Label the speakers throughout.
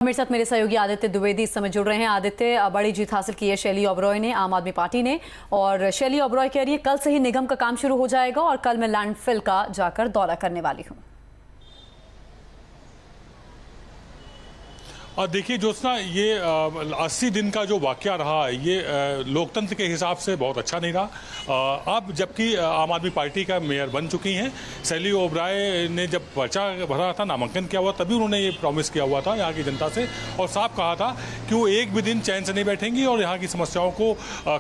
Speaker 1: मेरे साथ मेरे सहयोगी आदित्य द्विवेदी इस समय जुड़ रहे हैं। आदित्य, बड़ी जीत हासिल की है शैली ओबरॉय ने, आम आदमी पार्टी ने, और शैली ओबरॉय कह रही है कल से ही निगम का काम शुरू हो जाएगा और कल मैं लैंडफिल का जाकर दौरा करने वाली हूं।
Speaker 2: और देखिए ज्योत्सना, ये 80 दिन का जो वाकया रहा ये लोकतंत्र के हिसाब से बहुत अच्छा नहीं रहा। अब जबकि आम आदमी पार्टी का मेयर बन चुकी हैं, शैली ओबरॉय ने जब पर्चा भरा था, नामांकन किया हुआ, तभी उन्होंने ये प्रॉमिस किया हुआ था यहाँ की जनता से और साफ कहा था कि वो एक भी दिन चैन से नहीं बैठेंगी और यहाँ की समस्याओं को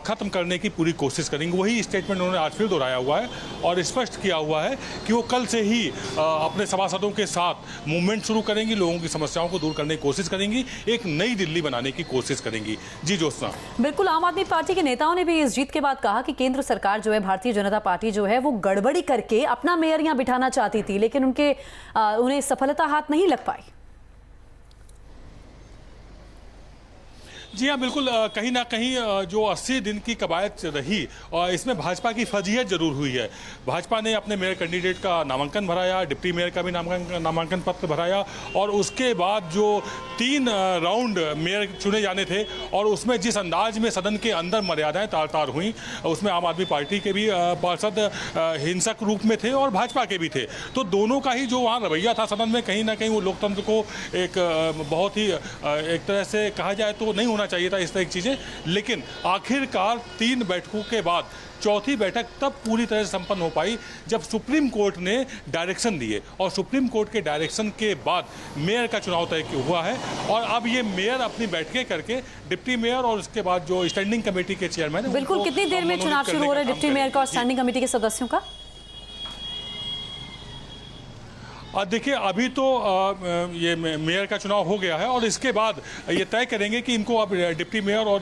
Speaker 2: ख़त्म करने की पूरी कोशिश करेंगी। वही स्टेटमेंट उन्होंने आज फिर दोहराया हुआ है और स्पष्ट किया हुआ है कि वो कल से ही अपने सभासदों के साथ मूवमेंट शुरू करेंगी, लोगों की समस्याओं को दूर करने की कोशिश करेंगी, एक नई दिल्ली बनाने की कोशिश करेंगी। जी ज्योत्सना, बिल्कुल।
Speaker 1: आम आदमी पार्टी के नेताओं ने भी इस जीत के बाद कहा कि केंद्र सरकार जो है, भारतीय जनता पार्टी जो है, वो गड़बड़ी करके अपना मेयर यहां बिठाना चाहती थी, लेकिन उन्हें सफलता हाथ नहीं लग पाई।
Speaker 2: जी हाँ, बिल्कुल। कहीं ना कहीं जो 80 दिन की कवायद रही और इसमें भाजपा की फजीहत जरूर हुई है। भाजपा ने अपने मेयर कैंडिडेट का नामांकन भराया, डिप्टी मेयर का भी नामांकन पत्र भराया और उसके बाद जो 3 राउंड मेयर चुने जाने थे और उसमें जिस अंदाज में सदन के अंदर मर्यादाएं तार तार हुई, उसमें आम आदमी पार्टी के भी पार्षद हिंसक रूप में थे और भाजपा के भी थे। तो दोनों का ही जो वहाँ रवैया था सदन में, कहीं ना कहीं वो लोकतंत्र को एक बहुत ही एक तरह से कहा जाए तो नहीं होना चाहिए था इस तरह की चीजें। लेकिन आखिरकार 3 बैठकों के बाद चौथी बैठक तब पूरी तरह से संपन्न हो पाई जब सुप्रीम कोर्ट ने डायरेक्शन दिए और सुप्रीम कोर्ट के डायरेक्शन के बाद मेयर का चुनाव तय हुआ है। और अब ये मेयर अपनी बैठकें करके डिप्टी मेयर और उसके बाद जो स्टैंडिंग कमेटी के चेयरमैन,
Speaker 1: बिल्कुल, कितनी देर में चुनाव शुरू हो रहा है डिप्टी मेयर का और स्टैंडिंग कमेटी के सदस्यों का?
Speaker 2: देखिए, अभी तो ये मेयर का चुनाव हो गया है और इसके बाद ये तय करेंगे कि इनको अब डिप्टी मेयर और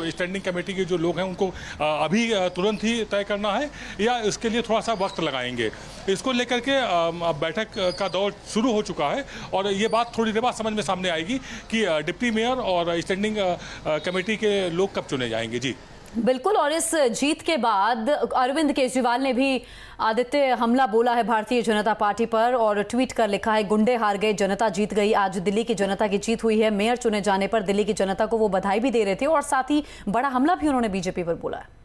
Speaker 2: स्टैंडिंग कमेटी के जो लोग हैं उनको अभी तुरंत ही तय करना है या इसके लिए थोड़ा सा वक्त लगाएंगे। इसको लेकर के अब बैठक का दौर शुरू हो चुका है और ये बात थोड़ी देर बाद समझ में सामने आएगी कि डिप्टी मेयर और स्टैंडिंग कमेटी के लोग कब चुने जाएंगे। जी
Speaker 1: बिल्कुल। और इस जीत के बाद अरविंद केजरीवाल ने भी आदित्य हमला बोला है भारतीय जनता पार्टी पर और ट्वीट कर लिखा है, गुंडे हार गए, जनता जीत गई। आज दिल्ली की जनता की जीत हुई है। मेयर चुने जाने पर दिल्ली की जनता को वो बधाई भी दे रहे थे और साथ ही बड़ा हमला भी उन्होंने बीजेपी पर बोला है।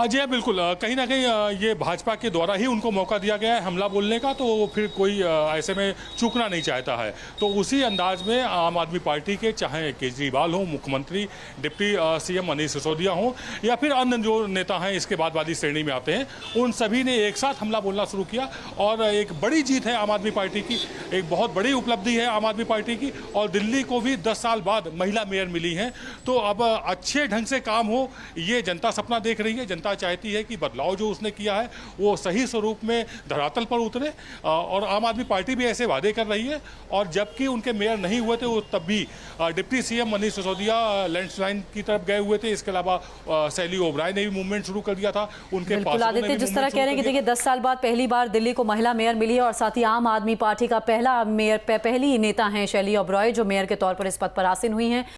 Speaker 2: जी हाँ, बिल्कुल। कहीं ना कहीं ये भाजपा के द्वारा ही उनको मौका दिया गया है हमला बोलने का, तो फिर कोई ऐसे में चूकना नहीं चाहता है। तो उसी अंदाज में आम आदमी पार्टी के, चाहे केजरीवाल हो, मुख्यमंत्री, डिप्टी सीएम मनीष सिसोदिया हो या फिर अन्य जो नेता हैं इसके बाद वाली श्रेणी में आते हैं, उन सभी ने एक साथ हमला बोलना शुरू किया और एक बड़ी जीत है आम आदमी पार्टी की, एक बहुत बड़ी उपलब्धि है आम आदमी पार्टी की। और दिल्ली को भी 10 साल बाद महिला मेयर मिली हैं, तो अब अच्छे ढंग से काम हो, ये जनता सपना देख रही है। जनता चाहती है कि बदलाव जो उसने किया है वो सही स्वरूप में धरातल पर उतरे और आम आदमी पार्टी भी ऐसे वादे कर रही है। और जबकि उनके मेयर नहीं हुए थे, वो तब भी deputy CM Manish Sisodia landslide की तरफ गए हुए थे। इसके अलावा शैली ओबरॉय ने भी मूवमेंट शुरू कर दिया था। उनके
Speaker 1: आदित्य, जिस तरह कह रहे हैं कि देखिए 10 साल बाद पहली बार दिल्ली को महिला मेयर मिली है और साथ ही आम आदमी पार्टी का पहला मेयर, पहली नेता है शैली ओबरॉय जो मेयर के तौर पर इस पद पर आसीन हुई हैं।